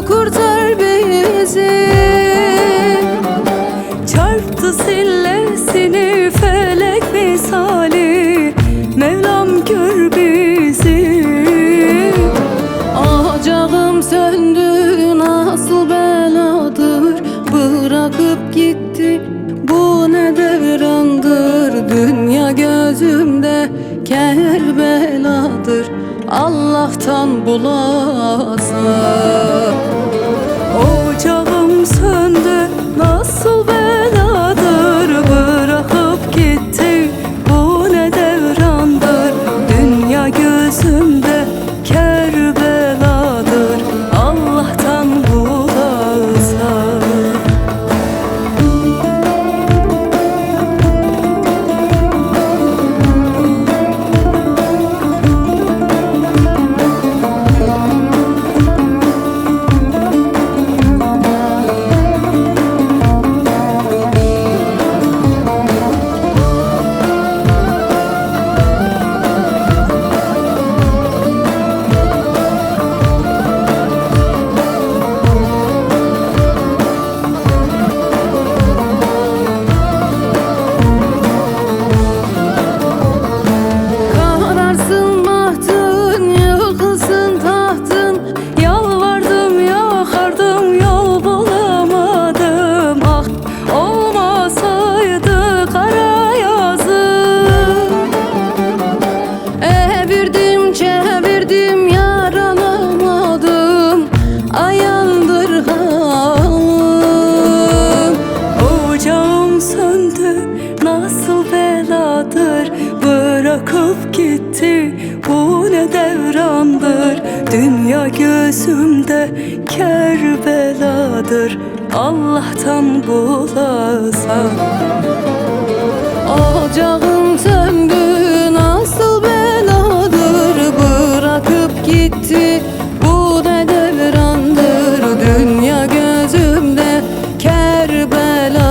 Kurtar bizi. Çarptı sillesini felek misali, Mevlam gör bizi. Ocağım söndü, nasıl beladır, bırakıp gitti, bu ne devrandır. Dünya gözümde Kerbeladır, Allah'tan bulasa. Ocağım söndü, nasıl beladır, bırakıp gitti, bu ne devrandır. Dünya gözümde Kerbeladır, Allah'tan bulasa. Nasıl beladır, bırakıp gitti, bu ne devrandır. Dünya gözümde Kerbeladır, Allah'tan bulasa. Ocağım söndü, nasıl beladır, bırakıp gitti, bu ne devrandır. Dünya gözümde Kerbeladır,